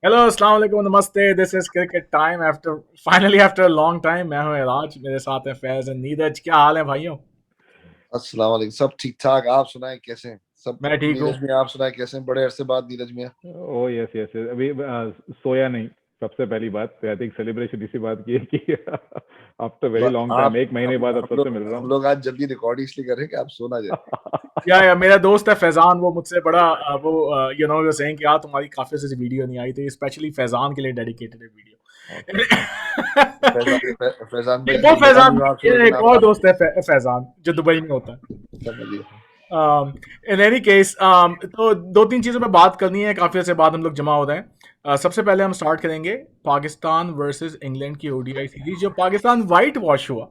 Hello अस्सलाम वालेकुम नमस्ते this is cricket time after finally after a long time. मैं हूं राज, मेरे साथ है फैज एंड नीरज। क्या हाल है भाइयों? अस्सलाम वालेकुम। सब ठीक ठाक। आप सुनाएं कैसे हैं सब? मैं ठीक हूँ। नीरज मियाँ आप सुनाएं कैसे हैं? बड़े अरसे बाद नीरज मियाँ। ओ यस यस यस अभी सोया नहीं। सबसे पहली बात आई थिंक सेलिब्रेशन इसी बात की है कि आफ्टर वेरी लॉन्ग टाइम आप 1 महीने बाद अब सबसे मिल रहा हम लोग आज जल्दी रिकॉर्ड इसलिए कर रहे हैं कि आप सो ना जाए। या मेरा दोस्त है फैजान, वो मुझसे बड़ा वो यू नो सेइंग कि यार तुम्हारी काफी से वीडियो नहीं आई, तो ये स्पेशली फैजान के लिए डेडिकेटेड है वीडियो। ओके फैजान भाई एक और मेरा भी फैजान, नाम सुन के एक नाम और काफी दोस्त है फैजान जो दुबई में होता है। समझिए। इन एनी केस, तो दो तीन चीज़ों पे बात करनी है, काफ़ी अर्से बाद हम लोग जमा हो रहे हैं। सबसे पहले हम स्टार्ट करेंगे पाकिस्तान वर्सेस इंग्लैंड की ओडीआई सीरीज, जो पाकिस्तान वाइट वॉश हुआ,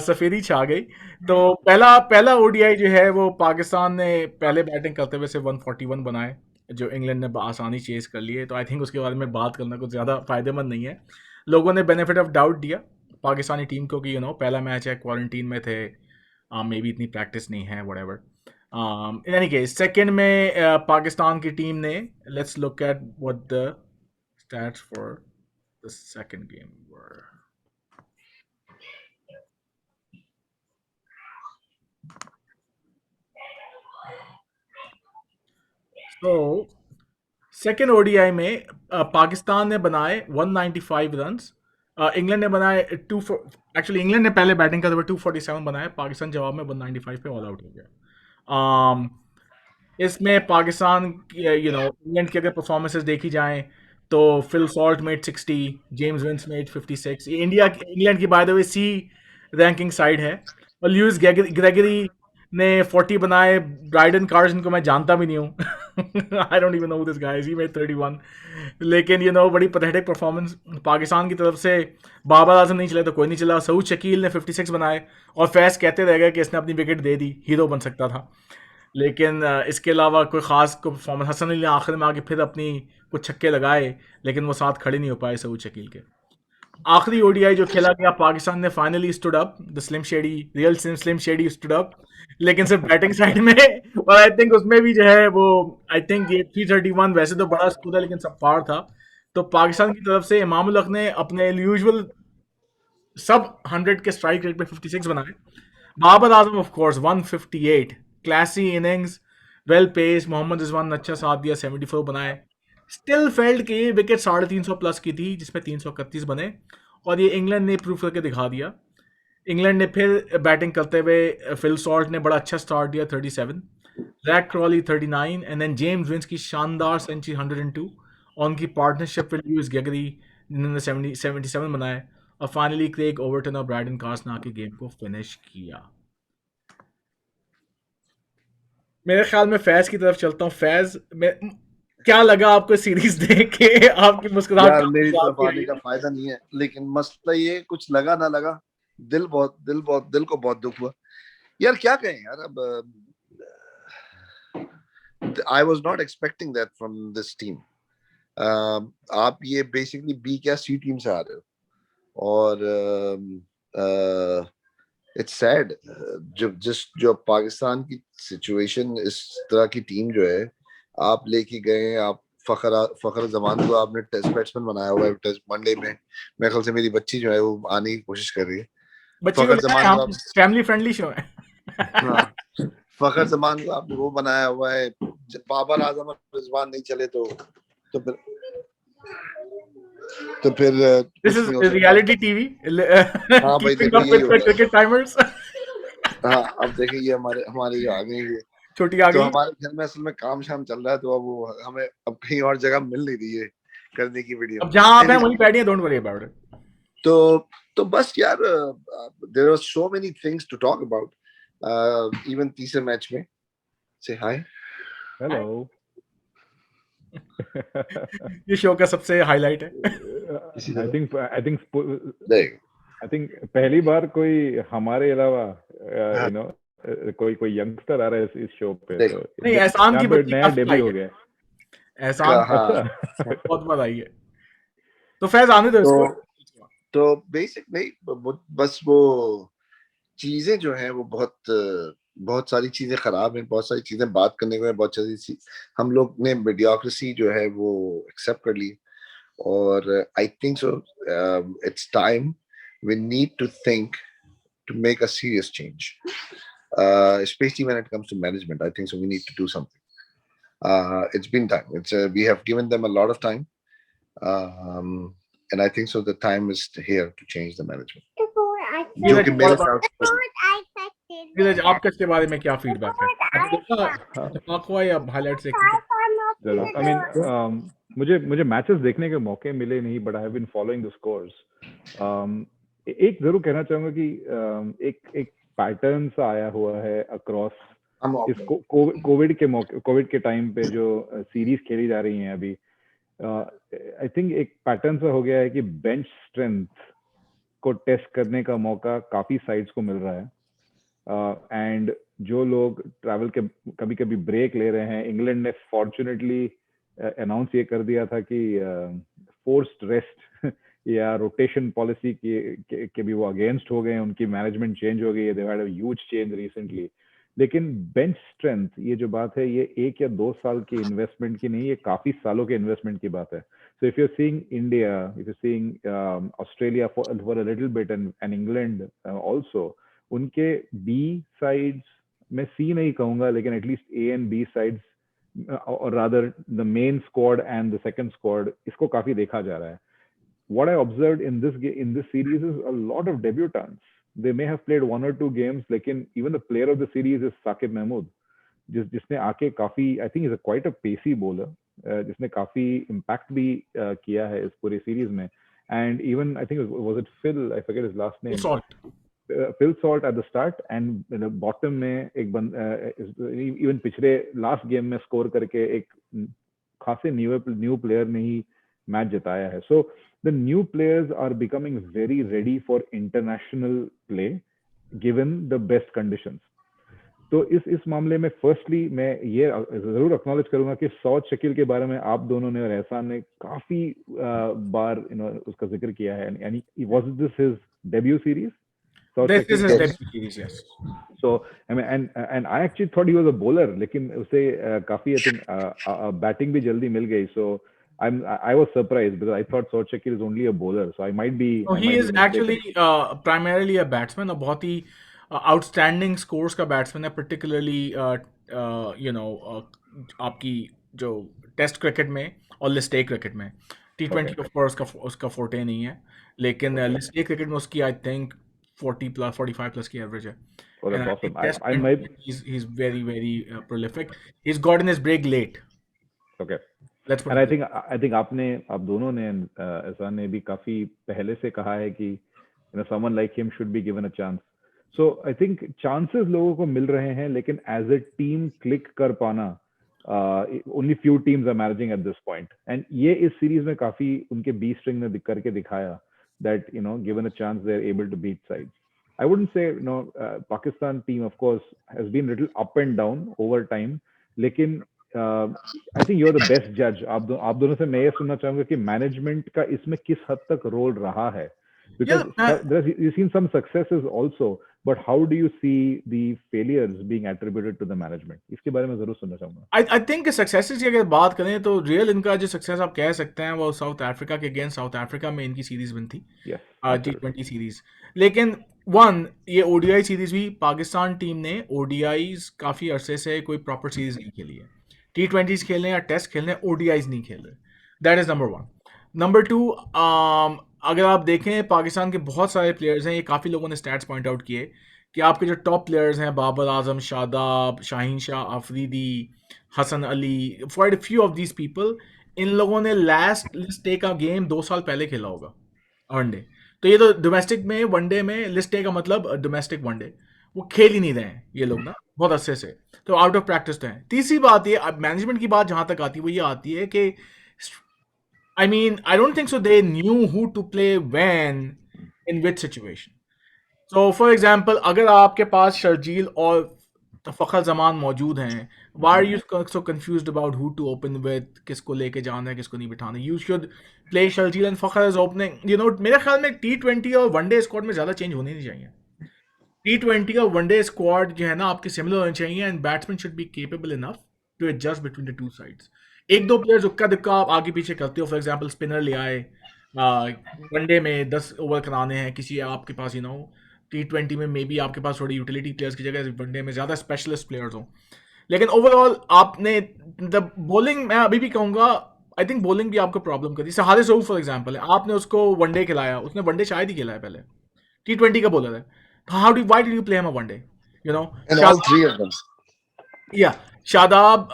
सफेदी छा गई। तो पहला पहला ओडीआई जो है वो पाकिस्तान ने पहले बैटिंग करते हुए से 141 बनाए, जो इंग्लैंड ने आसानी चेज कर लिए। तो आई थिंक उसके बारे में बात करना कुछ ज़्यादा फायदेमंद नहीं है। लोगों ने बेनिफिट ऑफ डाउट दिया पाकिस्तानी टीम को कि पहला मैच है, क्वारंटीन में थे, मे बी इतनी प्रैक्टिस नहीं है, whatever. In any case, second में पाकिस्तान की टीम ने, let's look at what the stats for the second game were. So second ODI में पाकिस्तान ने बनाए 195 रन्स, इंग्लैंड ने बनाए टू, एक्चुअली इंग्लैंड ने पहले बैटिंग करते हुए 247 बनाए, पाकिस्तान जवाब में 195 पे ऑल आउट हो गया। इसमें पाकिस्तान इंग्लैंड की अगर परफॉर्मेंसेज देखी जाएं तो Phil Salt made 60, James Vince made 56। ये इंग्लैंड की by the way C ranking side है। और ल्यूइस ग्रेगरी ने 40 बनाए। ब्राइडन कार्सन को मैं जानता भी नहीं हूँ। I don't even know this guys, he made 31। लेकिन बड़ी पैथेटिक परफॉर्मेंस पाकिस्तान की तरफ से। बाबर आजम नहीं चले तो कोई नहीं चला। सऊद शकील ने 56 बनाए, और फैज कहते रह गए कि इसने अपनी विकेट दे दी, हीरो बन सकता था। लेकिन इसके अलावा कोई ख़ास को परफॉर्मेंस, हसन अली ने आखिर में आके फिर अपनी कुछ छक्के लगाए, लेकिन वो साथ खड़े नहीं हो पाए सऊद शकील के। आखिरी ओडीआई जो खेला गया, पाकिस्तान ने finally stood up, the slim shady, real slim shady stood up, लेकिन सिर्फ बैटिंग साइड में। और आई थिंक उसमें भी जो है वो, आई थिंक ये 331 वैसे तो बड़ा स्कोर है, लेकिन सब पार था। तो पाकिस्तान की तरफ से इमाम उल हक ने अपने यूजुअल सब 100 के स्ट्राइक रेट पे 56 बनाए। Babar Azam of course 158, classy innings, well pace. Mohammad Rizwan ने अच्छा साथ दिया, 74 बनाए। स्टिल फेल्ड कि ये विकेट 350 प्लस की थी, जिसमें 331 बने। और ये इंग्लैंड ने प्रूव करके दिखा दिया। इंग्लैंड ने फिर बैटिंग करते हुए, फिल सॉल्ट ने बड़ा अच्छा स्टार्ट दिया, 37, Jack Crawley 39, and then James Vince की शानदार सेंचुरी 102, और उनकी पार्टनरशिप विद लुइस गेगरी जिन्होंने 77 बनाए। और फाइनली क्रेग ओवरटन और ब्राइडन कार्स ने आके गेम को फिनिश किया। मेरे ख्याल में फैज की तरफ चलता हूँ। फैज में क्या लगा आपको सीरीज देख के? आपकी मुस्कुराहट यार काफी मेरी साफ तरफ की आने गई का है। फायदा नहीं है, लेकिन मसला ये कुछ लगा ना लगा। दिल को बहुत दुख हुआ। यार क्या कहें यार अब। I was not expecting that from this team. आप ये बेसिकली बी क्या सी टीम से आ रहे हो। और इट्स सैड। जो पाकिस्तान की सिचुएशन, इस तरह की टीम जो है आप लेके गए। आप फखर जमान को आपने टेस्ट बैट्समैन बनाया हुआ है टेस्ट वनडे में। मेरे ख्याल से मेरी बच्ची जो है वो आने की कोशिश कर रही है। बच्ची को फखर लेना है, जमान को हम आप, फैमिली फ्रेंडली शो है। हाँ, फखर जमान को आपने वो बनाया हुआ है। जब बाबर आजम और रिजवान नहीं चले तो फिर दिस कुछ इज नहीं हो सकता। रियलिटी टीवी, हाँ भाई कीपिंग देखो अप यही विद द होता है। Cricket timers. हाँ अब देखिए ये हमारे हमारे जो आ गए ये। छोटी आ तो गई। हमारे घर में असल में काम शाम चल रहा है, तो अब वो हमें अब कहीं और जगह मिल नहीं रही है करने की वीडियो। अब जहां आप हैं वहीं Anyway, बैठिए, डोंट वरी अबाउट इट। तो तो बस यार there are so many things to talk about. Even तीसरे मैच में से हाय। हेलो। ये शो का सबसे हाईलाइट है। किसी आई तरह थिंक आई थिंक देख। आई थिंक पहली बार कोई हमारे अलावा हाँ, यू नो कोई कोई यंगस्टर आ रहा है इस शो पे, देख तो नहीं, एहसान यहाँ की पे बच्ची नया काफी आई डेब्यू हो है। गया। एहसान हाँ। बहुत बार आई है। तो फैज आने दो इसको। तो तो बेसिक नहीं, बस वो चीजें जो हैं वो बहुत बहुत सारी चीजें खराब हैं, बहुत सारी चीजें बात करने को है, बहुत सारी हम लोग ने मीडियोक्रेसी जो है वो एक्सेप्ट कर ली, और I think so it's time we need to think to make a serious change, especially when it comes to management. I think so. We need to do something. It's been time. We have given them a lot of time, um, and I think so. The time is here to change the management. जो नीरज कि एक मेरे और बात, ख्याल से नीरज आपका इसके बारे में क्या फीडबैक है? आपने देखा हाँ, इत्तेफाक हुआ या हाइलाइट्स देखी थी? जरूर। आई मीन मुझे मैचेस देखने के मौके मिले नहीं, but I have been following the scores. एक जरूर कहना चाहूंगा कि एक एक पैटर्न सा आया हुआ है अक्रॉस हम इस कोविड के टाइम पे जो सीरीज खेली जा रही हैं अभी। आई थिंक एक पैटर्न सा हो गया है कि बेंच स्ट्रेंथ को टेस्ट करने का मौका काफी साइड्स को मिल रहा है, एंड जो लोग ट्रैवल के कभी कभी ब्रेक ले रहे हैं, इंग्लैंड ने फॉर्चुनेटली अनाउंस ये कर दिया था कि फोर्स्ड रेस्ट या रोटेशन पॉलिसी के भी वो अगेंस्ट हो गए, उनकी मैनेजमेंट चेंज हो गई है, they had a huge change recently. लेकिन बेंच स्ट्रेंथ ये जो बात है, ये 1 या 2 साल की इन्वेस्टमेंट की नहीं, ये काफी सालों के इन्वेस्टमेंट की बात है। So if you're seeing India, if you're seeing Australia for a little bit, and England also, उनके B sides मैं C नहीं कहूंगा, लेकिन at least A and B sides, or rather the main squad and the second squad, इसको काफी देखा जा रहा है। What I observed in this series is a lot of debutants. They may have played 1 or 2 games, लेकिन even the player of the series is Saqib Mahmood, जिसने आके काफी, I think is quite a pacy bowler, जिसने काफी impact भी किया है इस पूरी सीरीज में। And even I think was it Phil, I forget his last name, Salt Phil Salt at the start, and bottom में एक इवन पिछले लास्ट गेम में स्कोर करके एक खासे न्यू प्लेयर ने ही मैच जिताया है। So the new players are becoming very ready for international play given the best conditions. तो इस मामले में फर्स्टली मैं ये जरूर एक्नॉलेज करूंगा कि सौद शकील के बारे में आप दोनों ने और एहसान ने काफी बार उसका जिक्र किया है, यानी was this his debut series? This is his Yes. debut series, yes. So I mean, and I actually thought he was a bowler, लेकिन उसे काफी आई थिंक बैटिंग भी जल्दी मिल गई। So I was surprised because I thought Saud Shakil is only a bowler, so I might be No, I he might is be mistaken. actually primarily a batsman, और बहुत ही outstanding scores का batsman है, particularly आपकी जो test cricket में और list A cricket में। T20 of course उसका फोर्टे नहीं है, लेकिन लिस्ट ए क्रिकेट में उसकी आई थिंक 45 प्लस की एवरेज है। Oh, that's And I awesome. think Test I might he's very very prolific. He's gotten his break late. okay. Let's put And it I think आप दोनों ने, एहसान ने भी काफी पहले से कहा है कि someone like him should be given a chance. So I think chances लोगों को मिल रहे हैं, लेकिन as a team click कर पाना, only few teams are managing at this point. And ये इस सीरीज में काफी उनके B string ने करके दिखाया that given a chance they're able to beat sides. I wouldn't say Pakistan team of course has been little up and down over time, लेकिन I think you are the best जज। आप दोनों से मैं ये सुनना चाहूंगा कि मैनेजमेंट का इसमें किस हद तक रोल रहा है, because you seen some successes also, but how do you see the failures being attributed to the management? इसके बारे में जरूर सुनना चाहूंगा। आई थिंक सक्सेसेस की अगर बात करें तो रियल इनका जो सक्सेस आप कह सकते हैं वो साउथ अफ्रीका के अगेंस्ट, साउथ अफ्रीका में इनकी सीरीज बनी थी, T20 सीरीज। लेकिन ये ओडीआई सीरीज भी पाकिस्तान टीम ने ओडीआईज काफी अरसे से कोई प्रॉपर सीरीज नहीं खेली है। T20s खेलने या टेस्ट खेलने, ओडीआईज नहीं खेल रहे। That is number 1। नंबर 2, अगर आप देखें पाकिस्तान के बहुत सारे प्लेयर्स हैं, ये काफ़ी लोगों ने स्टैट्स पॉइंट आउट किए कि आपके जो टॉप प्लेयर्स हैं, Babar Azam, Shadab, Shaheen Shah Afridi, Hasan Ali, quite a few of these people, इन लोगों ने लास्ट लिस्ट ए का गेम 2 साल पहले खेला होगा वनडे। तो ये तो डोमेस्टिक में वनडे में लिस्ट ए का मतलब डोमेस्टिक वनडे वो खेल ही नहीं रहे हैं ये लोग ना बहुत अच्छे से, तो आउट ऑफ प्रैक्टिस तो है। तीसरी बात ये, अब मैनेजमेंट की बात जहाँ तक आती है वो ये आती है कि I mean, I don't think so they knew who to play when, in which situation. So, for example, अगर आपके पास शर्जील और फ़खर जमान मौजूद हैं, why are you so confused about who to open with, किसको लेके जाना है, किसको नहीं बिठाना? You should play Sharjeel and Fakhar as opening. मेरे ख्याल में T20 और वनडे स्क्वाड में ज़्यादा चेंज होने नहीं चाहिए। T20 का वनडे स्क्वाड जो है ना आपके सिमिलर होने चाहिए and batsman should be capable enough to adjust between the two sides. एक दो प्लेयर्स उक्का दुक्का आप आगे पीछे करते हो, फॉर एग्जांपल स्पिनर ले आए, वनडे में 10 ओवर कराने हैं किसी आपके पास, T20 में मे बी आपके पास थोड़ी यूटिलिटी प्लेयर्स की जगह वनडे में ज़्यादा स्पेशलिस्ट प्लेयर्स हों। लेकिन ओवरऑल आपने द बॉलिंग, मैं अभी भी कहूँगा, आई थिंक बॉलिंग भी आपको प्रॉब्लम करी। जैसे हारिस रऊफ फॉर एग्जांपल है, आपने उसको वनडे खिलाया, उसने वनडे शायद ही खेला है पहले, T20 का बॉलर है, how do why did you play him a one day, you know And all three of them. या शादाब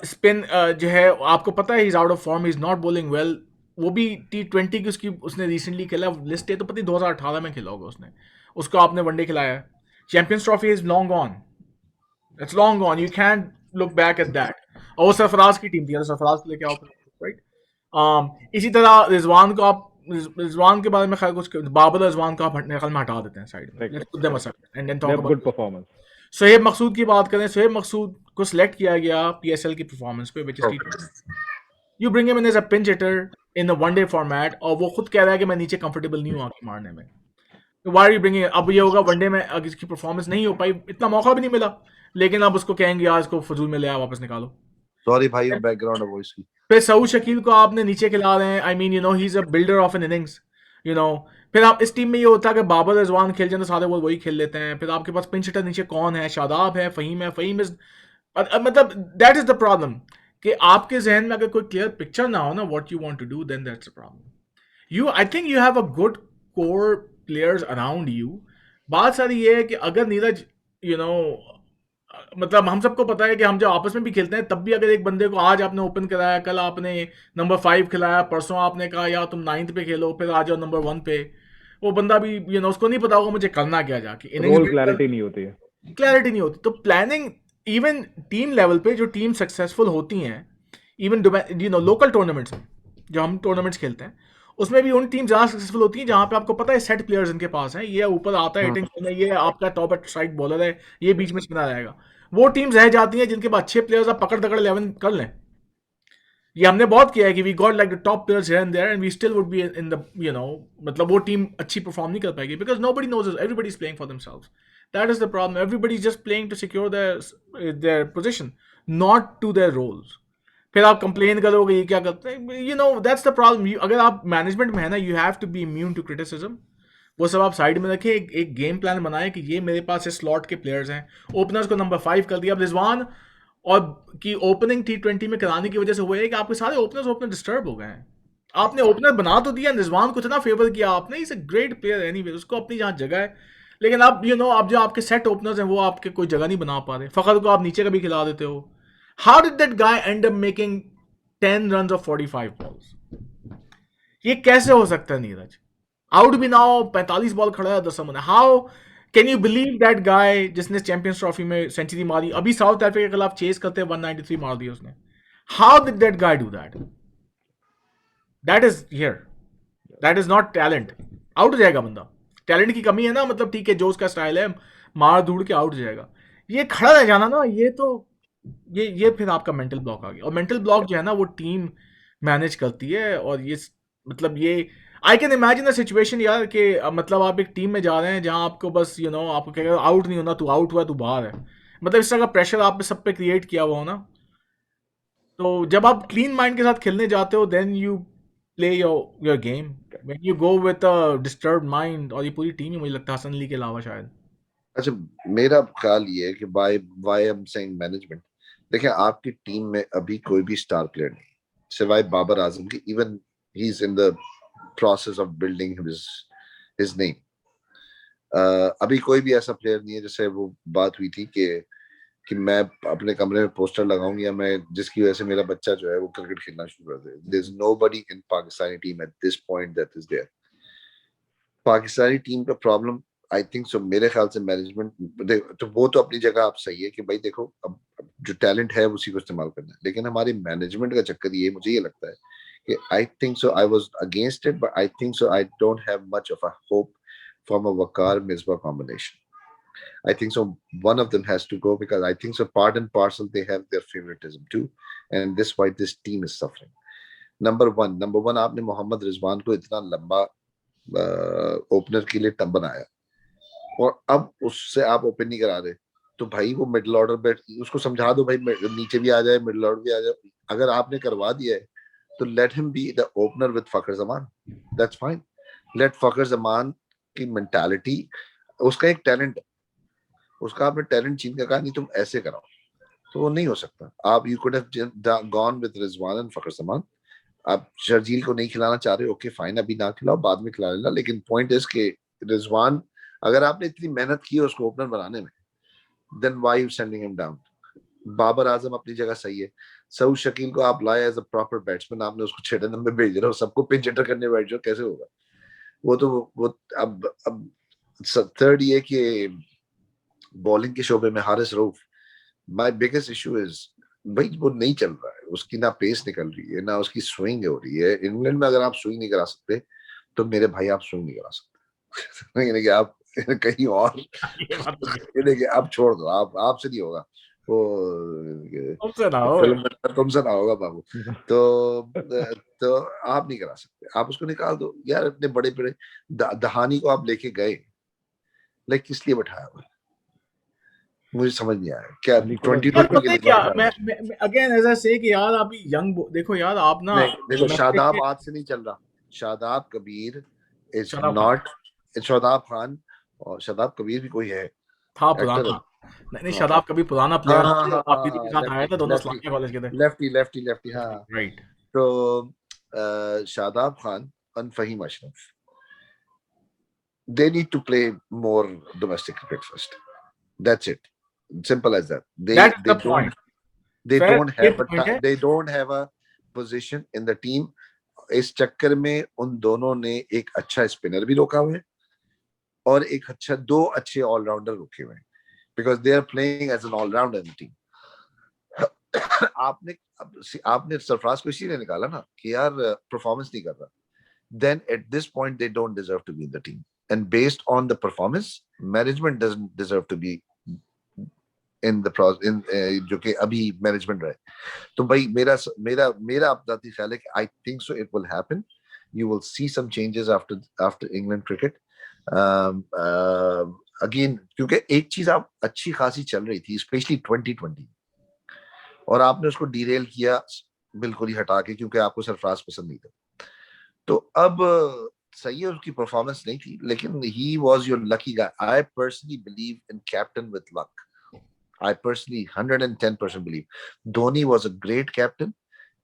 स्पिन जो है आपको पता है, he is out of form, he is not bowling well. वो भी T20 की उसकी उसने रिसेंटली खेला, लिस्ट है तो पता नहीं 2018 में खेला होगा उसने, उसको आपने वनडे खिलाया। Champions trophy is long on, it's long on, you can look back at that. और वो सरफराज की टीम थी, सरफराज को लेके आओ, राइट। इसी तरह रिजवान को आप, रिजवान के बारे में खैर कुछ, बाबर रिजवान को आप मेरे ख्याल में हटा देते हैं साइड में, let's put them aside and then They talk have good about performance. Shoaib Maqsood की बात करें। शोएब मकसूद को सिलेक्ट किया गया पीएसएल की परफॉर्मेंस पे, which is T20। You bring him in as a pinch hitter in the one day format, और वो खुद कह रहा है कि मैं नीचे कंफर्टेबल नहीं हूँ आके मारने में। तो व्हाई आर यू ब्रिंगिंग, अब ये होगा वनडे में अगर इसकी परफॉर्मेंस नहीं हो पाई, इतना मौका भी नहीं मिला, लेकिन अब उसको कहेंगे यार इसको फजूल में ले आ, वापस निकालो। Sorry भाई, बैकग्राउंड है वॉइस की। फिर सऊद शकील को आपने नीचे खिला रहे हैं, आई mean he is a builder of an innings, you know. फिर आप इस टीम में ये होता है कि बाबर रिजवान खेल जाते, सारे वो वही खेल लेते हैं। फिर आपके पास पिंच हिटर नीचे कौन है, शादाब है, फ़हीम इज, मतलब दैट इज द प्रॉब्लम, कि आपके जहन में अगर कोई क्लियर पिक्चर ना हो ना what you want to do, then that's the problem. I think you have a good core players around you. बात सारी ये है कि अगर नीरज, यू नो मतलब हम सबको पता है कि हम जब आपस में भी खेलते हैं तब भी अगर एक बंदे को आज आपने ओपन कराया, कल आपने नंबर 5 खिलाया, परसों आपने कहा यार तुम 9th पे खेलो, फिर आ जाओ नंबर 1 पे, वो बंदा भी उसको नहीं पता होगा मुझे करना क्या जाके, इनिंग्स Role clarity नहीं होती है. क्लैरिटी नहीं होती। तो प्लानिंग इवन टीम लेवल पे, जो टीम सक्सेसफुल होती हैं, इवन लोकल टूर्नामेंट्स में, जो हम टूर्नामेंट्स खेलते हैं, उसमें भी उन टीम ज़्यादा सक्सेसफुल होती हैं जहाँ पे आपको पता है सेट प्लेयर्स इनके पास हैं, ये ऊपर आता है हिटिंग करने, ये आपका टॉप एट स्ट्राइक बॉलर है, ये बीच में स्पिनर रहेगा। वो टीम्स रह जाती हैं जिनके पास अच्छे प्लेयर्स, आप पकड़ दकड़ 11 कर लें। ये हमने बहुत किया है कि we got like the top players here and there and we still would be in the, मतलब वो टीम अच्छी परफॉर्म नहीं कर पाएगी, because nobody knows, everybody is playing for themselves. That is the problem, everybody is just playing to secure their position, not to their roles. फिर आप complain करोगे ये क्या करते हैं, दैट्स द प्रॉब्लम। अगर आप मैनेजमेंट में है ना, you have to be immune to criticism. वो सब आप साइड में रखें, एक गेम प्लान बनाए कि ये मेरे पास स्लॉट के प्लेयर्स हैं। ओपनर्स को नंबर 5 कर दिया। अब रिजवान और की ओपनिंग T20 में कराने की वजह से हुआ है कि आपके सारे ओपनर डिस्टर्ब हो गए हैं। आपने ओपनर बना तो दिया, रिजवान को इतना फेवर किया आपने, is a great player anyway, उसको अपनी जहाँ जगह है, लेकिन अब अब जो आपके सेट ओपनर्स हैं वो आपके कोई जगह नहीं बना पा रहे। फखर को आप नीचे का भी खिला देते हो। How did that guy and up making 10 run of 45 balls? ये कैसे हो सकता है नीरज? आउट भी ना हो, 45 बॉल खड़ा है 10 run. How can you believe that guy जिसने चैंपियंस ट्रॉफी में सेंचुरी मारी, अभी साउथ अफ्रीका के खिलाफ चेस करते 193 मार दी उसने? How did that guy do that? That is here, that is not talent. Out हो जाएगा बंदा, टैलेंट की कमी है ना, मतलब ठीक है जो उसका स्टाइल है मार धूड़ के आउट हो जाएगा। ये खड़ा रह जाना ना, ये तो ये फिर आपका मेंटल ब्लॉक आ गया। और मेंटल ब्लॉक जो है ना वो टीम मैनेज करती है। और ये मतलब ये I can imagine the situation यार, कि मतलब आप एक टीम में जा रहे हैं जहां आपको बस आपको कहेगा आउट नहीं होना, तू आउट हुआ, तू बाहर है, मतलब इस तरह का प्रेशर आप पे सब पे क्रिएट किया हुआ हो ना। तो जब आप क्लीन माइंड के साथ खेलने जाते हो, then you play your game. When you go with a disturbed mind, और ये पूरी टीम ही मुझे लगता है हसन अली के अलावा शायद। अच्छा, मेरा ख्याल ये है कि why why I am saying management. देखिए, आपकी टीम में अभी कोई भी स्टार प्लेयर नहीं सिवाय बाबर आजम की। Even he is in the process of building his name. अभी कोई भी ऐसा प्लेयर नहीं है, जैसे वो बात हुई थी कि मैं अपने कमरे में पोस्टर लगाऊंगी या मैं जिसकी वजह से मेरा बच्चा जो है वो क्रिकेट खेलना शुरू कर दे। There is nobody in Pakistani team at this point that is there. Pakistani team का प्रॉब्लम आई थिंक सो मेरे ख्याल से मैनेजमेंट। तो वो तो अपनी जगह आप सही है कि भाई देखो, अब जो टैलेंट है उसी को इस्तेमाल करना है, लेकिन हमारी मैनेजमेंट का चक्कर ये, मुझे ये लगता है कि आई think so I was against it, but I think so I don't have much of a hope from a Waqar Misbah combination. I think so. One of them has to go because I think so. Part and parcel, they have their favoritism too, and this why this team is suffering. Number one, आपने मोहम्मद रिजवान को इतना लंबा opener के लिए तब बनाया और अब उससे आप ओपन नहीं करा रहे, तो भाई वो मिडिल ऑर्डर बैठ, उसको समझा दो भाई नीचे भी आ जाए, मिडिल ऑर्डर भी आ जाए। अगर आपने करवा दिया है तो let him be the opener with Fakhar Zaman, that's fine. Let Fakhar Zaman की मेंटालिटी, उसका एक टैलेंट है, उसका आपने टैलेंट छीन के कहा नहीं तुम ऐसे कराओ, तो वो नहीं हो सकता। आप you could have gone with Rizwan and Fakhar Zaman. आप शर्जील को नहीं खिलाना चाह रहे, ओके फाइन, अभी ना खिलाओ, बाद में खिला लेना, लेकिन पॉइंट इज के रिजवान, अगर आपने इतनी मेहनत की है उसको ओपनर बनाने में, then why you sending him down. Babar Azam अपनी जगह सही है, सऊद शकील को आप लाए एज अ प्रॉपर बैट्समैन, आपने उसको 6 नंबर भेज रहे हो, सबको पिंच हिटर करने बैठ जाओ, कैसे होगा वो? तो वो अब थर्ड ये कि बॉलिंग के शोबे में Haris Rauf, my biggest issue is भाई वो नहीं चल रहा है, उसकी ना पेस निकल रही है ना उसकी स्विंग हो रही है। इंग्लैंड में अगर आप स्विंग नहीं करा सकते तो मेरे भाई आप स्विंग नहीं करा सकते। यानी कि आप कहीं और, ये बात तो है। यानी कि आप छोड़ दो, आप आपसे नहीं होगा वो, तुमसे ना हो। फिल्म में तुमसे ना होगा बाबू। तो आप नहीं करा सकते, आप उसको निकाल दो यार। इतने बड़े बड़े दहानी को आप लेके गए, लाइक किस लिए बैठाया हुआ है? मुझे समझ नहीं आया क्या अली को 2020 यार अली को पता के है लिए क्या, बैठाया? मैं अगेन एज आई से कि यार आप यंग, देखो यार आप ना नहीं देखो, domestic शादाब के, आज से नहीं चल रहा, शादाब कबीर इज शादाब खान नॉट, शादाब खान, और शादाब कबीर भी कोई है, था एक्टर है। पुराना। नहीं नहीं, हाँ शादाब कभी पुराना हाँ प्लेयर हाँ थे, हाँ आफरीदी के हाँ, साथ आए लेफ्टी थे, दोनों लेफ्टी इस्लामिया कॉलेज के थे। लेफ्टी लेफ्टी लेफ्टी, हाँ। राइट। तो Shadab Khan and Fahim Ashraf, they need to play more domestic cricket first. That's it. Simple as that. They that's they the don't point. they fair, don't ये have point है। they don't have a position in the team. इस चक्कर में उन दोनों ने एक अच्छा स्पिनर भी रोका हुआ है और एक अच्छा, दो अच्छे ऑलराउंडर रोके हुए हैं, because they are playing as an allrounder in the team. आपने सरफराज को इसीलिए निकाला ना कि यार परफॉर्मेंस नहीं कर रहा, then at this point they don't deserve to be in the team, and based on the performance, management doesn't deserve to be in the in जो कि अभी मैनेजमेंट रहे। तो भाई मेरा मेरा मेरा अपना ख्याल है कि I think so it will happen. You will see some changes after England cricket. Again, क्योंकि एक चीज आप अच्छी खासी चल रही थी, स्पेशली 2020, और आपने उसको डीरेल किया बिल्कुल ही हटा के, क्योंकि आपको सरफराज पसंद नहीं था। तो अब सही है, उसकी परफॉर्मेंस नहीं थी, लेकिन he was your lucky guy. I personally believe in captain with luck. I personally 110% believe Dhoni was a great captain,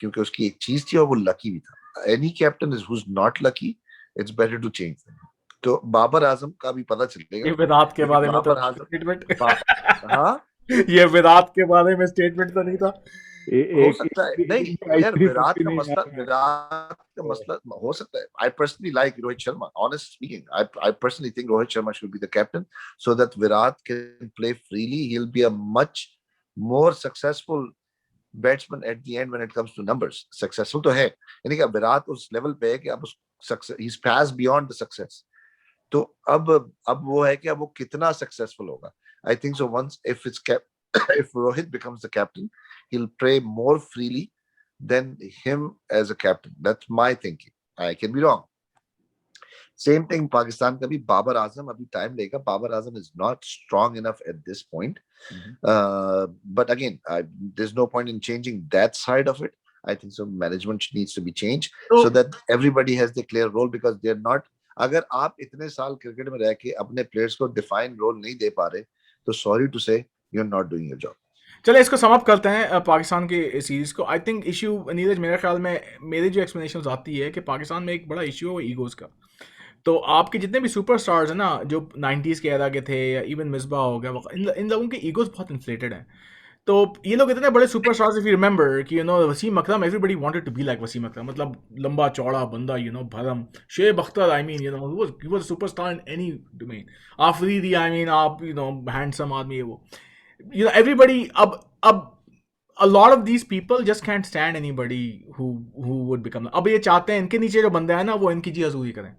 क्योंकि उसकी एक चीज थी और वो लकी भी था। Any captain is who's not lucky, it's better to change. तो बाबर आजम का भी पता चलेगा, ये विराट के क्योंकि बारे में तो बाबर आजम स्टेटमेंट हाँ, ये विराट के बारे में स्टेटमेंट तो नहीं था। हो एक सकता है, भी नहीं यार, आईपीएल विराट का नहीं आ मसला, रहा है। विराट का मसला हो सकता है। I personally like Rohit Sharma, honest speaking, I personally think Rohit Sharma should be the captain, so that Virat can play freely, he will be a much more successful batsman at the end when it comes two numbers. Successful तो है, यानी कि विराट उस level पे है कि अब success, he is pass beyond the success. तो अब वो है कि अब वो कितना सक्सेसफुल होगा। I think so once if it's if Rohit becomes the captain, he'll play more freely than him as a captain. That's my thinking. I can be wrong. Same thing Pakistan का भी, बाबर आजम अभी time लेगा, Babar Azam is not strong enough at this point. But again, there's no point in changing that side of it. I think so management needs to be changed तो so that everybody has the clear role, because they're not, अगर आप इतने साल cricket में रह के अपने players को डिफाइन रोल नहीं दे पा रहे, तो sorry to say you are not doing your job. चलिए इसको समाप्त करते हैं पाकिस्तान की सीरीज को। आई थिंक इशू नीरज, मेरे ख्याल में मेरी जो एक्सप्लेनेशन आती है कि पाकिस्तान में एक बड़ा इशू है वो ईगोज़ का। तो आपके जितने भी सुपरस्टार्स हैं ना, जो 90s के एरा के थे, या इवन मिसबा हो गया, इन लोगों के ईगोज़ बहुत इन्फ्लेटेड हैं। तो ये लोग इतने बड़े सुपरस्टार्स, इफ यू रिमेंबर कि Wasim Akram, everybody wanted to be like Wasim Akram, मतलब लंबा चौड़ा बंदा, भरम। Shoaib Akhtar, I mean he was superstar in any domain. Afridi, I mean आप हैंडसम आदमी है वो। Everybody, अब a lot of these people just can't stand anybody who would become, अब ये चाहते हैं इनके नीचे जो बंदे हैं ना वो इनकी जी हजूरी करें।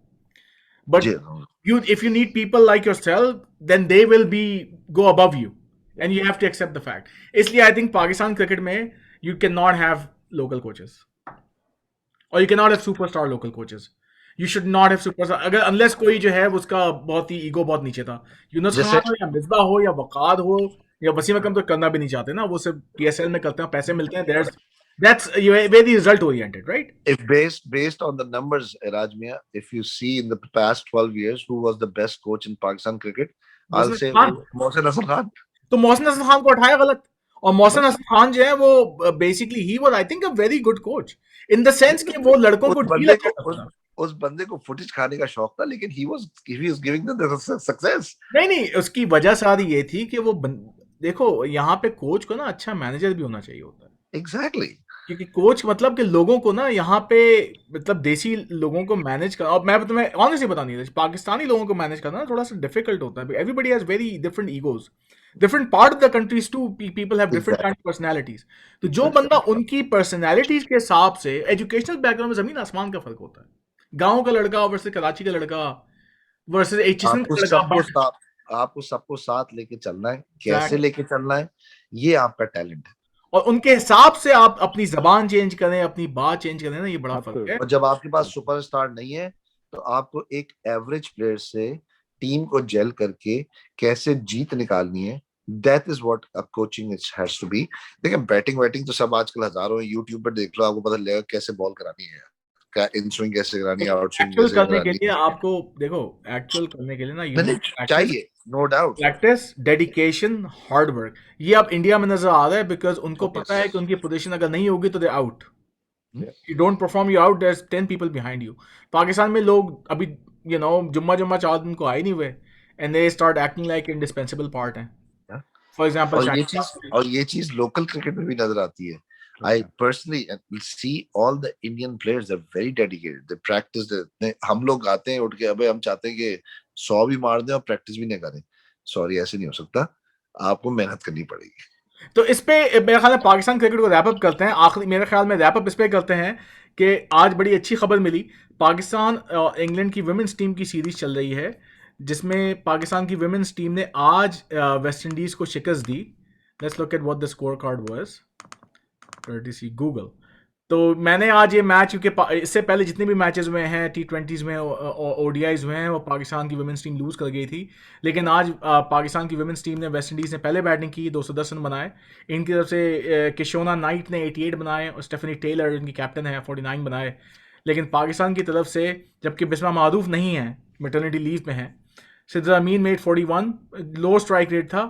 But जी if you need people like yourself, then they will go above you, and you have to accept the fact. इसलिए I think पाकिस्तान क्रिकेट में you cannot have local coaches, or you cannot have superstar local coaches, You should not have superstar, अगर unless कोई जो है उसका बहुत ही ego बहुत नीचे था, यूनुस जैसे खान हो या मिसबा हो या वकाद हो या वसीम अकरम, तो करना भी नहीं चाहते ना, वो सिर्फ PSL में करते हैं, पैसे मिलते हैं, that's very result oriented, right? if based on the numbers, Rajmia, if you see in the past 12 years who was the best coach in Pakistan cricket, I'll Mohsin say Khan, Mohsin Hasan Khan. तो मोहसिन हसन खान को उठाया गलत, और मोहसिन बस हसन खान जो है वो basically he was I think a very good coach in the sense कि वो लड़कों उस को डील बंदे अच्छा को करता था। उस बंदे को फुटेज खाने का शौक था, लेकिन he was giving them the success. नहीं नहीं, उसकी वजह सारी ये थी कि देखो यहाँ पे कोच को ना अच्छा मैनेजर भी होना चाहिए होता है, Exactly. क्योंकि कोच मतलब कि लोगों को ना यहाँ पे, मतलब देसी लोगों को मैनेज करना, और मैं तुम्हें ऑनेस्टली बता नहीं, पाकिस्तानी लोगों को मैनेज करना ना थोड़ा सा डिफिकल्ट होता है, everybody has very different egos, different part of the countries too, people have different Exactly. Kind of personalities, तो जो बंदा उनकी पर्सनैलिटीज के हिसाब से, एजुकेशनल बैकग्राउंड में जमीन आसमान का फर्क होता है, गाँव का लड़का वर्सेस कराची का लड़का वर्सेस एचएसएन आपको का लड़का, सबको साथ आपको सबको साथ लेके चलना है, कैसे एग्जैक्टली, लेके चलना है, ये आपका टैलेंट है। और उनके हिसाब से आप अपनी जबान चेंज करें, अपनी बात चेंज करें ना, ये बड़ा फर्क है। और जब आपके पास सुपरस्टार नहीं है, तो आपको एक एवरेज प्लेयर से टीम को जेल करके कैसे जीत निकालनी है, that is what a coaching has to be. देखिए, बैटिंग वैटिंग तो सब आजकल हजारों है, यूट्यूब पर देख लो, आपको पता लगेगा कैसे बॉल करानी है, क्या इन स्विंग कैसे करानी है, आउट स्विंग एक्चुअल कैसे करने के करानी लिए है। आपको, देखो, एक्चुअल करने के लिए ना, यू नहीं नीड नहीं, प्रैक्टिस, चाहिए, no doubt. Practice, dedication, hard work. ये अब इंडिया में नजर आ रहा है, बिकॉज उनको पता फोकस। है कि उनकी पोजीशन अगर नहीं होगी तो they out, Yeah. You don't perform you out, there 10 people behind you. Pakistan में लोग अभी जुम्मा जुम्मा 4 दिन को आए नहीं हुए, and they start acting like indispensable part है। फॉर एग्जांपल और ये चीज लोकल क्रिकेट में भी नजर आती है। I personally see all the Indian players are very dedicated. They practice. हम लोग आते हैं उठ के, अबे हम चाहते हैं कि 100 भी मार दें और प्रैक्टिस भी नहीं करें। सॉरी, ऐसे नहीं हो सकता, आपको मेहनत करनी पड़ेगी। तो इस पे मेरे ख्याल में पाकिस्तान क्रिकेट को रैप अप करते हैं, आखिरी मेरे ख्याल में रैप अप इस पे करते हैं कि आज बड़ी अच्छी खबर मिली, पाकिस्तान इंग्लैंड की वुमेन्स टीम की सीरीज चल रही है, जिसमें पाकिस्तान की वुमेन्स टीम ने आज वेस्ट इंडीज को शिकस्त दी। Let's look at what the score card was, courtesy Google. तो मैंने आज ये मैच, क्योंकि इससे पहले जितने भी मैचेस हुए हैं T20s में, ODIs हुए हैं, वो पाकिस्तान की वुमेन्स टीम लूज़ कर गई थी, लेकिन आज पाकिस्तान की वुमेन्स टीम ने, वेस्ट इंडीज़ ने पहले बैटिंग की, 210 रन बनाए, इनकी तरफ से किशोना नाइट ने 88 बनाए, और स्टेफनी टेलर इनकी कैप्टन है, 49 बनाए, लेकिन पाकिस्तान की तरफ से, जबकि बिस्मा मारूफ नहीं है, मेटर्निटी लीव में है, सिद्रा अमीन मेड 41, लो स्ट्राइक रेट था,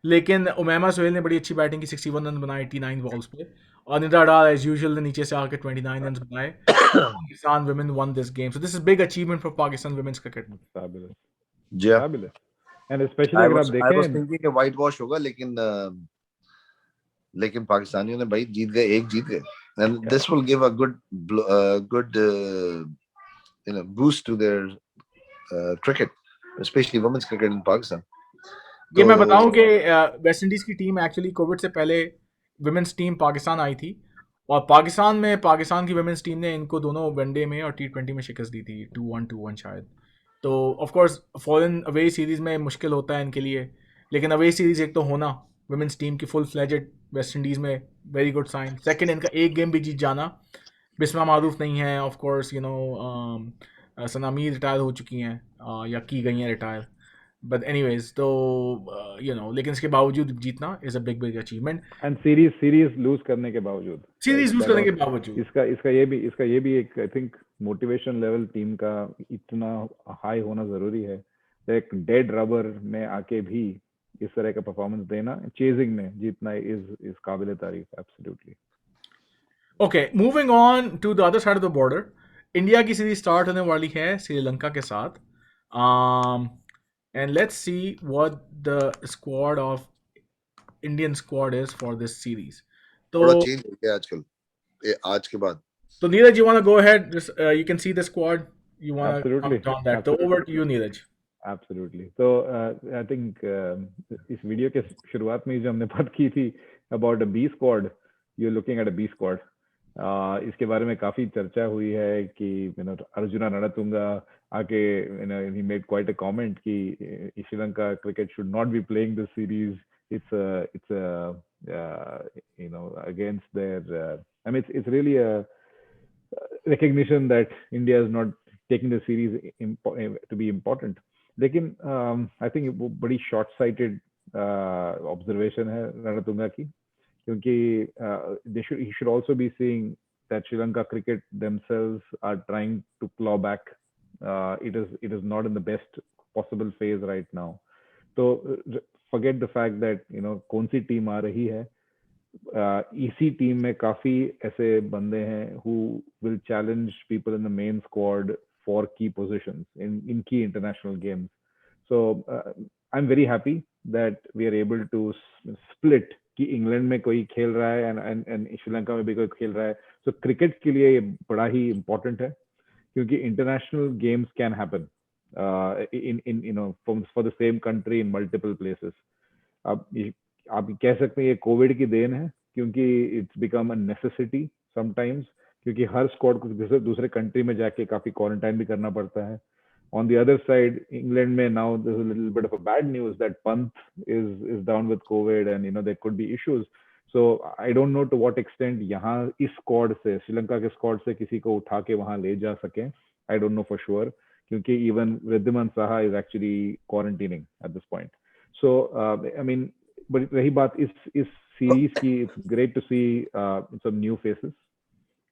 लेकिन उमैमा सोहेल ने बड़ी अच्छी बैटिंग की, 61 रन बनाए 89 बॉल्स पे, और निदा डाल एज यूजुअल ने नीचे से आके 29 रन बनाए। Pakistan women won this game, so this is big achievement for Pakistan women's cricket. Fabulous. Yeah. Fabulous. And especially अगर आप I was देखें, thinking कि white wash होगा, लेकिन पाकिस्तानियों ने भाई जीत गए, एक जीत गए, and this will give a good boost to their cricket, especially women's cricket in Pakistan. ये मैं तो बताऊं कि वेस्ट इंडीज की टीम एक्चुअली कोविड से पहले विमेंस टीम पाकिस्तान आई थी, और पाकिस्तान की विमेंस टीम ने इनको दोनों वनडे में और T20 में शिकस्त दी थी, 2-1 शायद। तो of course foreign away series में मुश्किल होता है इनके लिए, लेकिन अवे सीरीज एक तो होना विमेंस टीम की फुल फ्लेजेड वेस्ट इंडीज में, वेरी गुड साइन। सेकंड, इनका एक गेम भी जीत जाना, बिस्मा मारूफ नहीं है, of course Sana Mir retire हो चुकी हैं, या की गई हैं रिटायर, बट एनीवेज, तो लेकिन इसके बावजूद जीतना is a big achievement, and series lose करने के बावजूद, सीरीज लूज करने के बावजूद। इसका ये भी एक I think motivation level team का इतना हाई होना जरूरी है, एक डेड रबर में आके भी इस तरह का परफॉर्मेंस देना, चेजिंग में जीतना इज काबिल तारीफ, absolutely. Okay, moving on to the other side of the border, India की सीरीज स्टार्ट होने वाली है श्रीलंका के साथ, and let's see what the squad of Indian squad is for this series. थोड़ा तो चेंज हो गया आजकल, आज के बाद। तो Neeraj, you want to go ahead, just you can see the squad, you want to Absolutely. comment on that, so over to you Neeraj. Absolutely. So I think इस वीडियो के शुरुआत में जो हमने बात की थी about a B squad, you're looking at a B squad. इसके बारे में काफी चर्चा हुई है कि अर्जुना रणतुंगा आके he made quite a comment कि Sri Lanka cricket should not be playing this series. It's against their I mean it's really a recognition that India is not taking the series to be important. लेकिन I think वो बड़ी short-sighted observation है रणतुंगा की, क्योंकि he should also be seeing that Sri Lanka cricket themselves are trying to claw back. It is not in the best possible phase right now. So forget the fact that कौन सी team आ रही है, इसी team में काफी ऐसे बंदे हैं who will challenge people in the main squad for key positions in key international games. So I'm very happy that we are able to split कि इंग्लैंड में कोई खेल रहा है and श्रीलंका में भी कोई खेल रहा है. So क्रिकेट के लिए ये बड़ा ही important है, क्योंकि international games can happen for the same country in multiple places. अब आप कह सकते हैं ये कोविड की देन है, क्योंकि it's become a necessity sometimes, क्योंकि हर स्क्वाड को दूसरे कंट्री में जाके काफी क्वारंटाइन भी करना पड़ता है. On the other side, England may now, there's a little bit of a bad news that Pant is down with COVID, and there could be issues. So I don't know to what extent यहाँ इस squad से, श्रीलंका के squad से किसी को उठा के वहां ले जा सके. I don't know for sure, क्योंकि even Wriddhiman Saha is actually quarantining at this point. So I mean, but रही बात इस सीरीज की, it's great to see some new faces.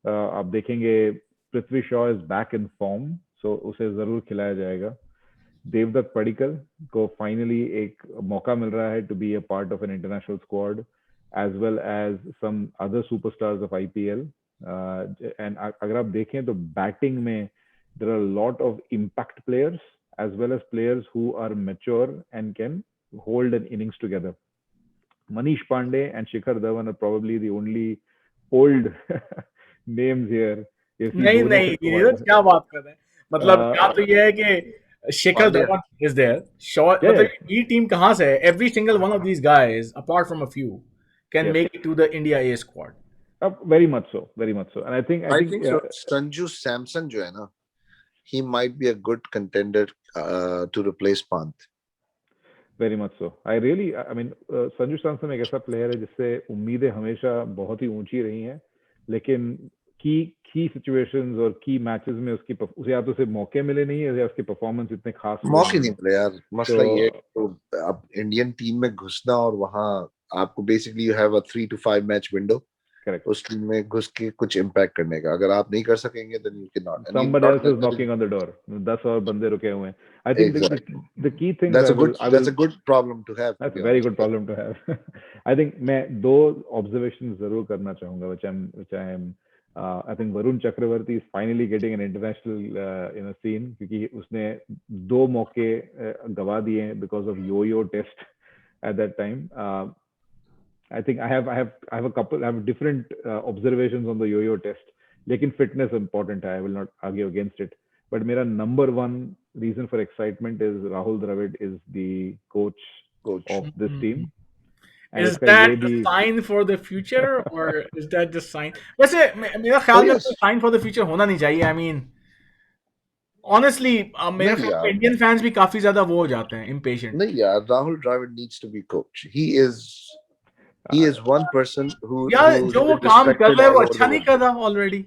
आप देखेंगे Prithvi Shaw is back in form, so उसे जरूर खिलाया जाएगा. देवदत्त पडिक्कल को फाइनली एक मौका मिल रहा है to be a part of an international squad, as well as some other superstars of IPL. And अगर आप देखें तो बैटिंग में there are a lot of impact players as well as players who are mature and can hold an innings together. Manish Pandey and Shikhar Dhawan are probably the only old names here. नहीं नहीं, नीरज क्या बात कर रहे हैं. मतलब क्या तो ये है कि शिखर धवन इज देयर, मतलब ये टीम कहाँ से है? Every single one of these guys apart from a few can make it to the India A squad. Very much so, very much so. And I think so. Sanju Samson जो है ना, he might be a good contender to replace Pant. Very much so. I mean, Sanju Samson एक ऐसा player है जिससे उम्मीदें हमेशा बहुत ही ऊंची रही हैं, लेकिन की सिचुएशंस और की मैचेस में उसे या तो उसे मौके मिले नहीं है या उसकी परफॉर्मेंस इतने खास मौके नहीं मिले यार. मसला ये तो अब इंडियन टीम में घुसना और वहां आपको basically you have a 3 to 5 match window. Correct. उस टीम में घुस के कुछ इम्पैक्ट करने का अगर आप नहीं कर सकेंगे then you cannot. Somebody else is knocking on the door. 10 और बंदे रुके हुए हैं. I think the key thing that's a good problem to have. That's a very good problem to have. I think मैं दो observations जरूर करना चाहूंगा, which I am I think Varun Chakravarti is finally getting an international scene, क्योंकि उसने 2 मौके गवा दिए because of yo-yo test at that time. I think I have different observations on the yo-yo test. लेकिन fitness important है. I will not argue against it. But मेरा number 1 reason for excitement is Rahul Dravid is the coach of this team. And is that the sign for the future or is that just sign? वैसे मेरा ख्याल में तो sign for the future होना नहीं चाहिए. I mean, honestly, मेरे ख्याल में Indian fans भी काफी ज्यादा वो हो जाते हैं, impatient. नहीं यार, Rahul Dravid needs to be coach. He is one person who यार जो वो काम कर रहा है वो अच्छा नहीं कर रहा already.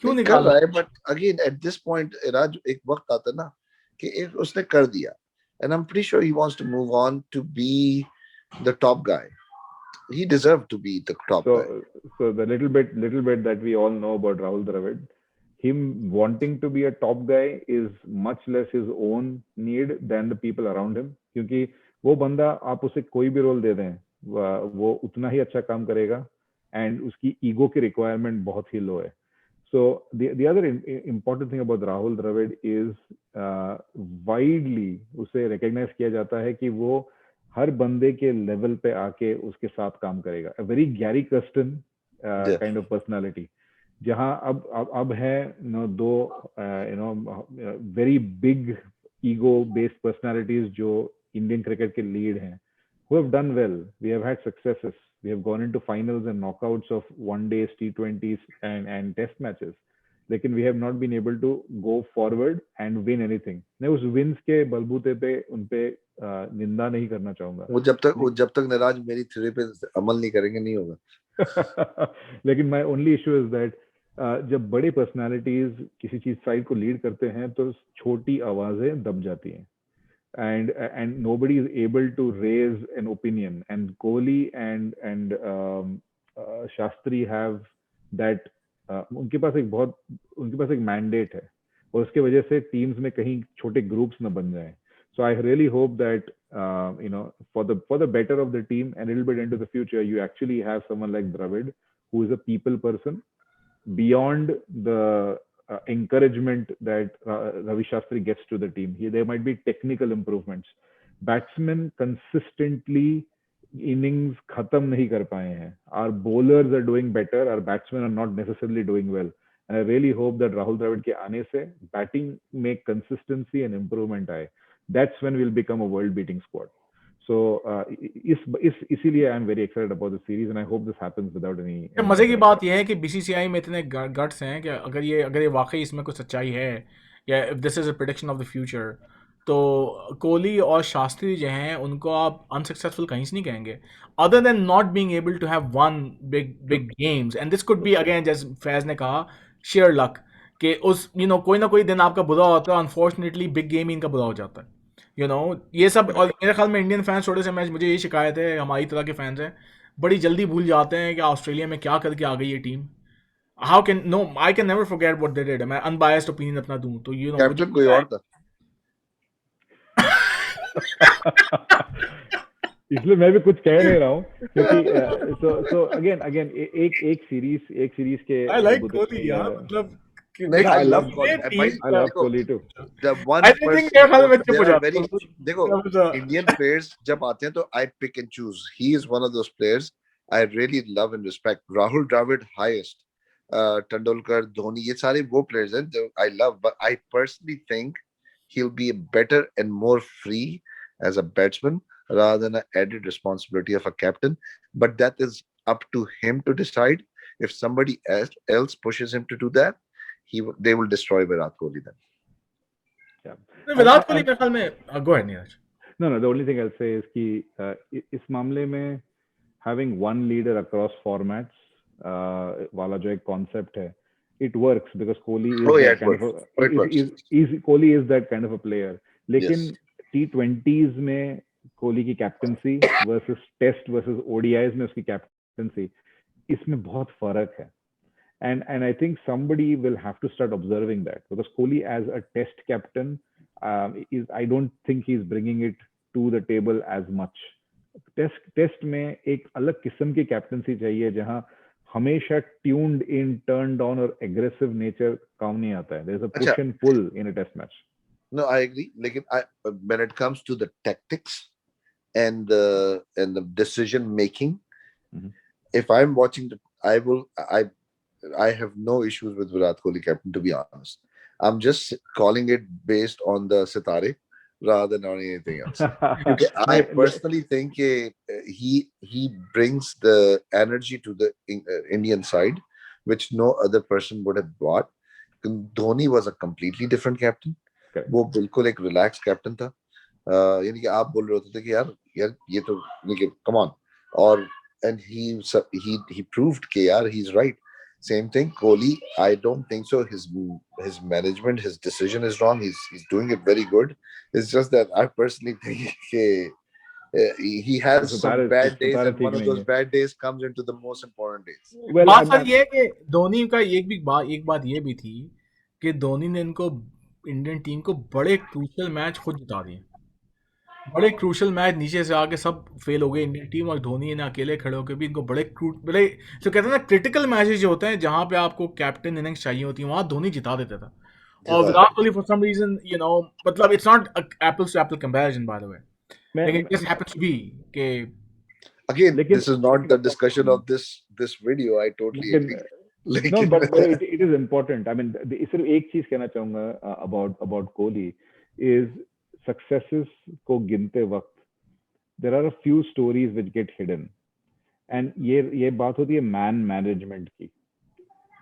क्यों नहीं कर रहा है? But again, at this point, राज, एक वक्त आता ना कि उसने कर दिया, and I'm pretty sure he wants to move on to be the top guy. He deserved to be the top guy. So the little bit that we all know about Rahul Dravid, him wanting to be a top guy is much less his own need than the people around him. क्योंकि वो बंदा आप उसे कोई भी role दे दें, वो उतना ही अच्छा काम करेगा, and उसकी ईगो की रिक्वायरमेंट बहुत ही लो है. So the other important thing about Rahul Dravid is widely उसे recognize किया जाता है कि वो हर बंदे के लेवल पे आके उसके साथ काम करेगा. A very Gary Kirsten kind of personality. जहाँ अब है दो very big ego based personalities जो Indian cricket के lead हैं, who have done well. We have had successes. We have gone into finals and knockouts of one-days, T20s and test matches. लेकिन we have not been able to go forward and win anything. मैं उस wins के बलबूते पे उनपे निंदा नहीं करना चाहूंगा. वो जब तक निराज मेरी थ्योरी पे अमल नहीं करेंगे नहीं होगा. लेकिन my only issue is that जब बड़े पर्सनालिटीज किसी चीज साइड को लीड करते हैं तो छोटी आवाजें दब जाती हैं, and nobody is able to raise an opinion, and Kohli and Shastri have that, उनके पास एक मैंडेट है, और उसके वजह से टीम्स में कहीं छोटे ग्रुप्स न बन जाएं. So I really hope that for the better of the team and a little bit into the future, you actually have someone like Dravid, who is a people person, beyond the encouragement that Ravi Shastri gets to the team. There might be technical improvements. Batsmen consistently innings khatam nahi kar paye hain. Our bowlers are doing better. Our batsmen are not necessarily doing well. And I really hope that Rahul Dravid ke aane se batting make consistency and improvement aaye. That's when we'll become a world-beating squad. So इसीलिए I am very excited about the series, and I hope this happens without any. मज़े की बात यह है कि BCCI में इतने guts हैं कि अगर ये वाकई इसमें कुछ सच्चाई है, या if this is a prediction of the future, तो कोहली और शास्त्री जो हैं उनको आप अनसक्सेसफुल कहीं से नहीं कहेंगे, other than not being able to have one big big games. And this could be again, जैसे फैज़ ने कहा, शेयर लक, कि उस कोई ना कोई दिन आपका बुरा होता है. अनफॉर्चुनेटली बिग गेम ही इनका बुरा हो जाता है. ये सब. और मेरे ख्याल में इंडियन फैंस थोड़े से, मुझे ये शिकायत है, हमारी तरह के फैंस हैं, बड़ी जल्दी भूल जाते हैं कि ऑस्ट्रेलिया में क्या करके आ गई ये team. How can no, I can never forget what they did. मैं अनबायस्ड ओपिनियन अपना दूं तो कैप्टन कोई और था. इसलिए मैं भी कुछ कह नहीं रहा हूँ, क्योंकि सो अगेन एक सीरीज के आई लाइक कोहली यार, मतलब नहीं, I love Kohli. I love Kohli too. The one I think person, मेरे ख्याल में चुप हो there are जाता very, हूँ. देखो Indian players जब आते हैं तो I pick and choose. He is one of those players I really love and respect. Rahul Dravid highest, Tendulkar, Dhoni, ये सारे वो players हैं जो I love, but I personally think he'll be better and more free as a batsman rather than an added responsibility of a captain. But that is up to him to decide. If somebody else pushes him to do that, they will destroy Virat Kohli then. Yeah. Virat Kohli मेरे ख्याल में, go ahead Neeraj. No, the only thing I'll say is कि इस मामले में having one leader across formats वाला जो एक concept है, it works because Kohli is Kohli is that kind of a player. लेकिन T20s में कोहली की captaincy versus test versus ODIs में उसकी कैप्टनसी, इसमें बहुत फर्क है. And I think somebody will have to start observing that, because Kohli as a test captain, I don't think he's bringing it to the table as much. Test में एक अलग किस्म की कैप्टनसी चाहिए जहां हमेशा tuned in, turned on और aggressive nature काम नहीं आता है. There's a push and pull in a test match. No, I agree. लेकिन when it comes to the tactics and the decision making, if I'm watching I have no issues with Virat Kohli captain, to be honest. I'm just calling it based on the Sitare rather than on anything else. I personally think he brings the energy to the Indian side, which no other person would have brought. Dhoni was a completely different captain. वो बिल्कुल एक relaxed captain था. यानी कि आप बोल रहे होते थे कि यार ये तो come on, और and he proved कि यार he's right. Same thing, Kohli. I don't think so. His management, his decision is wrong. He's doing it very good. It's just that I personally think he has some bad days, and one of those bad days comes into the most important days. बात sir ये है कि धोनी का एक बात ये भी थी कि धोनी ने इनको, इंडियन टीम को, बड़े क्रूशियल मैच खुद जिता दिए. बड़े क्रूशल मैच नीचे से आके सब फेल हो गए इंडियन टीम, और धोनी ने अकेले खड़े होकर भी इनको बड़े जो कहते हैं ना क्रिटिकल मैचेस जो होते हैं जहां पे आपको कैप्टन इनिंग्स चाहिए होती है, वहां धोनी जिता देता था. और Virat Kohli for some reason, मतलब it's not apples to apple comparison by the way, लेकिन it just happens to be के again this is not the discussion of this video. I totally agree. No, but it is important. I mean, सिर्फ एक चीज कहना चाहूंगा about Kohli is successes को गिनते वक्त there are a few stories which get hidden, and ये बात होती है man management की.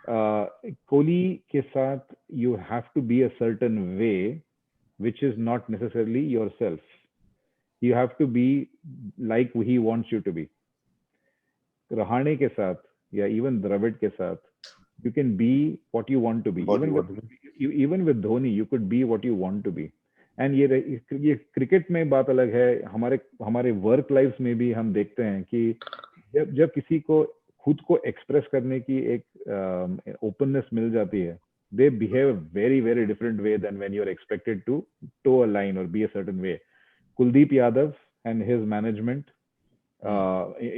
कोहली के साथ you have to be a certain way which is not necessarily yourself. You have to be like he wants you to be. Rahane के साथ या even द्रविड़ के साथ You can be what you want to be. What Even you with want to even with Dhoni, you could be what you want to be. And ये cricket में बात अलग है. हमारे हमारे वर्क लाइफ में भी हम देखते हैं कि जब जब किसी को खुद को एक्सप्रेस करने की एक ओपननेस मिल जाती है, they behave very very different way than when you're expected to toe a line or be a certain way. Kuldeep Yadav and his management,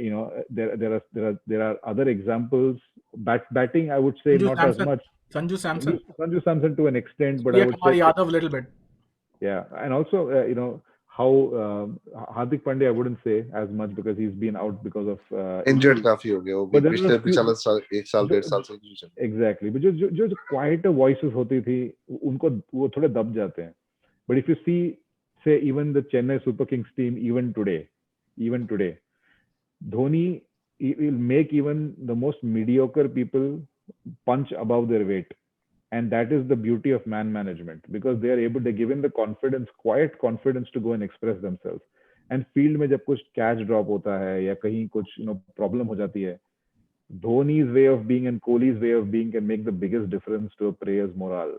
you know, there are other examples. Batting, I would say Sanju not as Samson. much. Sanju Samson. Sanju Samson to an extent, but I Surya would Kumar say Yadav a little bit. yeah, and also you know how Hardik Pandya, I wouldn't say as much because he's been out because of injured injury. काफी हो गया वो भी But there पिछले are a few, पिछले साल एक साल जो 1.5 साल से injury चल रही exactly, but जो quieter voices होती थी, उनको वो थोड़े दब जाते हैं. But if you see, say even the Chennai Super Kings team, even today, Dhoni will make even the most mediocre people punch above their weight. And that is the beauty of man management, because they are able to give him the confidence, quiet confidence to go and express themselves. And field में जब कुछ catch drop होता है या कहीं कुछ problem हो जाती है, Dhoni's way of being and Kohli's way of being can make the biggest difference to a player's morale.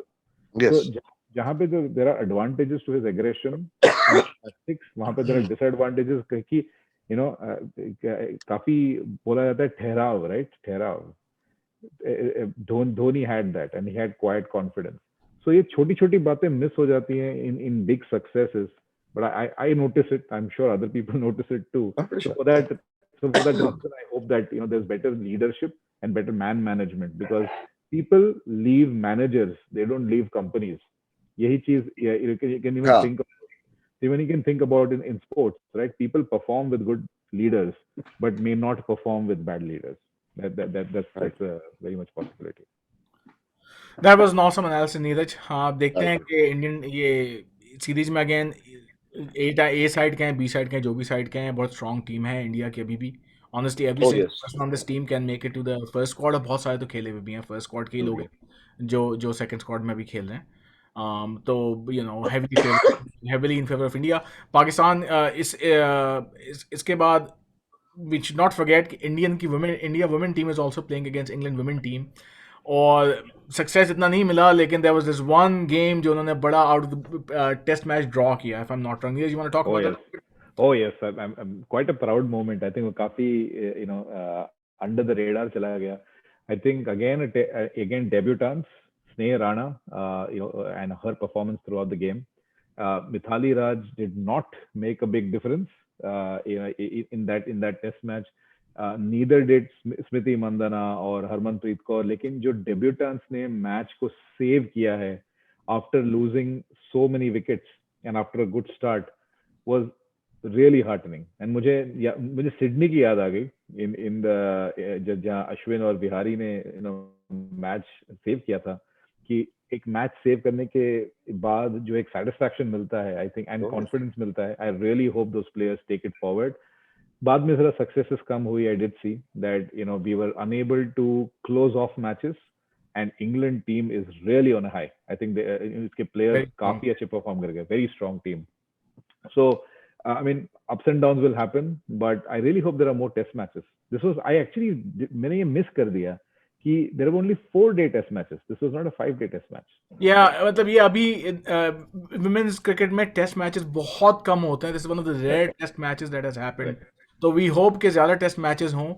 है. So Yes. जहाँ पे there are advantages to his aggression and tactics, वहाँ पे there are disadvantages कि काफी बोला जाता है ठहराव, right? ठहराव. Dhoni had that, and he had quiet confidence. So ये छोटी छोटी बातें मिस हो जाती हैं in big successes, but I notice it. I'm sure other people notice it too. I'm pretty So sure. for that reason, I hope that there's better leadership and better man management, because people leave managers, they don't leave companies. यही चीज you can even हाँ. think of, even you can think about in sports, right? People perform with good leaders, but may not perform with bad leaders. That's a very much possibility. That was an awesome analysis, Neeraj. हाँ, आप देखते हैं कि Indian ये series में again ए side के हैं, B side के हैं, जो भी साइड के हैं, बहुत स्ट्रॉन्ग टीम है इंडिया की अभी भी. Honestly every Oh, single yes. Person on this team can make it to the first squad. और बहुत सारे तो खेले हुए भी हैं, फर्स्ट स्क्वाड के ही लोग हैं जो सेकंड स्क्वाड में भी खेल रहे हैं. तो heavily in favour of India. Pakistan इसके बाद we should not forget कि India women team is also playing against England women team. और सक्सेस इतना नहीं मिला, लेकिन there was this one game जो उन्होंने बड़ा out of test match draw किया. If I am not wrong, you want to talk Oh about yes, that? oh yes. I'm quite a proud moment. I think वो काफी under the radar चला गया. I think again debutants Sneha Rana, and her performance throughout the game. Mithali Raj did not make a big difference in that test match. Neither did Smriti Mandana और हरमनप्रीत कौर. लेकिन जो debutants ने match को save किया है after losing so many wickets and after a good start was really heartening. And मुझे Sydney की याद आ गई in the जहाँ अश्विन और बिहारी ने मैच सेव किया था, कि एक मैच सेव करने के बाद जो एक सेटिस्फैक्शन मिलता है, आई थिंक, एंड कॉन्फिडेंस मिलता है. I really hope those players take it forward. बाद में जरा सक्सेसेस कम हुई. I did see that we were unable to close off matches, and England team is really on a high. I think इसके players काफी अच्छे perform कर गए. Very strong team. So I mean, ups and downs will happen, but I really hope there are more test matches. मैंने ये miss कर दिया कि there were only 4-day test matches. This was not a 5-day test match. Yeah, मतलब ये अभी women's cricket में test matches बहुत कम होते हैं. This is one of the rare test matches that has happened. तो वी होप कि ज़्यादा टेस्ट मैचेस हों.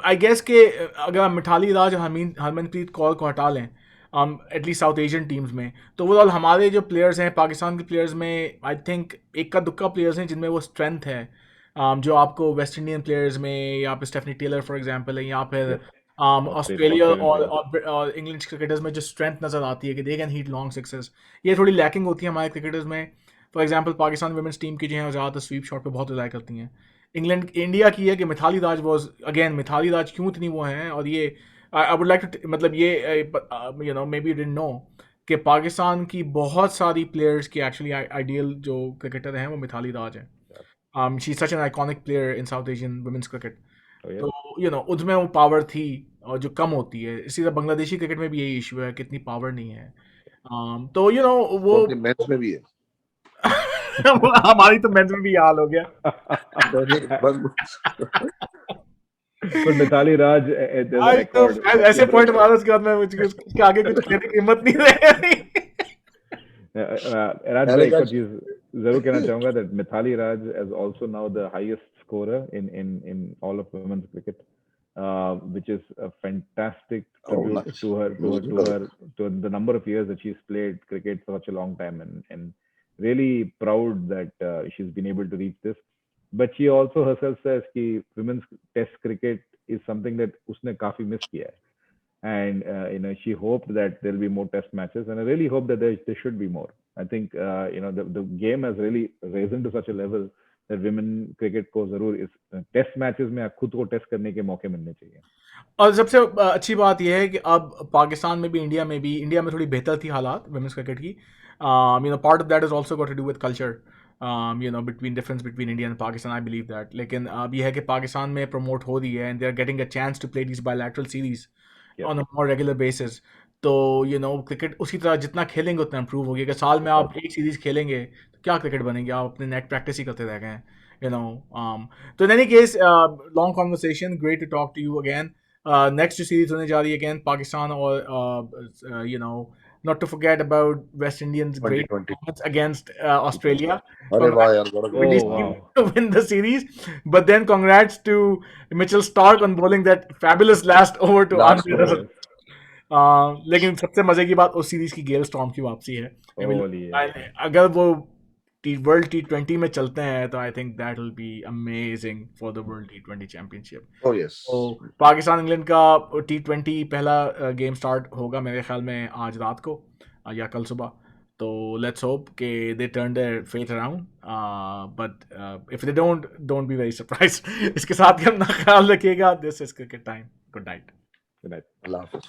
आई गेस कि अगर मिठाली राज और हरमनप्रीत कौर को हटा लें एटलीस्ट साउथ एशियन टीम्स में, तो ओवरऑल हमारे जो प्लेयर्स हैं पाकिस्तान के प्लेयर्स में, आई थिंक इक्का दुक्का प्लेयर्स हैं जिनमें वो स्ट्रेंथ है. जो आपको वेस्ट इंडियन प्लेयर्स में, या फिर स्टेफनी टेलर फॉर एग्जांपल है, या फिर ऑस्ट्रेलिया और इंग्लैंड क्रिकेटर्स में जो स्ट्रेंथ नज़र आती है कि they can hit long sixes, ये थोड़ी लैकिंग होती है हमारे क्रिकेटर्स में. For example Pakistan women's team की जो है ज़्यादातर स्वीप शॉट पे बहुत रिलाई करती हैं. इंडिया की है कि मिथाली राज मिथाली राज क्यों इतनी वो हैं. और ये आई वुड लाइक टू, मतलब ये मे बी डिडंट नो कि पाकिस्तान की बहुत सारी प्लेयर्स की एक्चुअली आइडियल जो क्रिकेटर हैं वो मिथाली राज हैं. She is such an iconic player in South Asian women's cricket. तो उसमें वो पावर थी और जो कम होती है. इसी तरह बांग्लादेशी क्रिकेट में भी यही इशू है कि इतनी पावर नहीं है. तो वो मैच में भी है. हमारी तो मेंस में भी हाल हो गया. But Mithali Raj, there's a आज तो record. ऐसे पॉइंट मारा उसके बाद मैं मुझे उसके आगे कुछ कहने की हिम्मत नहीं रही। राज भाई, एक और चीज जरूर कहना चाहूंगा that Mithali Raj is also now the highest scorer in all of women's cricket, which is a fantastic Oh, tribute nice. to the number of years that she's played cricket for such a long time, and really proud that she's been able to reach this. But she also herself says कि women's test cricket is something that उसने काफी miss किया है. And she hoped that there'll be more test matches, and I really hope that there should be more. I think the game has really risen to such a level that women cricket को जरूर इस test matches में खुद को test करने के मौके मिलने चाहिए. और सबसे अच्छी बात यह है कि अब पाकिस्तान में भी, इंडिया में थोड़ी बेहतर थी हालात वुमेन्स क्रिकेट की. Part of that is also got to do with culture, between difference between India and Pakistan, I believe that. लेकिन अब यह है कि पाकिस्तान में प्रमोट हो रही है and they are getting a chance to play this bilateral series on a more regular basis. तो क्रिकेट उसी तरह जितना खेलेंगे उतना इंप्रूव होगी. अगर साल में आप एक सीरीज खेलेंगे तो क्या क्रिकेट बनेंगे, आप अपने नेट प्रैक्टिस ही करते रह गए. तो in any case, long conversation, great to talk to you again. Next series होने जा रही है अगेन पाकिस्तान और not to forget about West Indians' great 2020. performance against Australia. अरे वाह यार, what a Oh, great wow. To win the series, but then congrats to Mitchell Starc on bowling that fabulous last over to Last Andre over. Russell. लेकिन सबसे मजे की बात उस series की गेल स्टॉर्म की वापसी है. I mean, Holy yeah. अगर वो वर्ल्ड T20 में चलते हैं तो I think that will be amazing for the world T20 championship. Oh yes. तो पाकिस्तान इंग्लैंड का T20 पहला गेम स्टार्ट होगा मेरे ख्याल में आज रात को या कल सुबह. तो लेट्स होप कि they turn their fate around, but if they don't be very surprised. इसके साथ ही अपना ख्याल रखिएगा. This is cricket time. Good night. Good night. Allah Hafiz.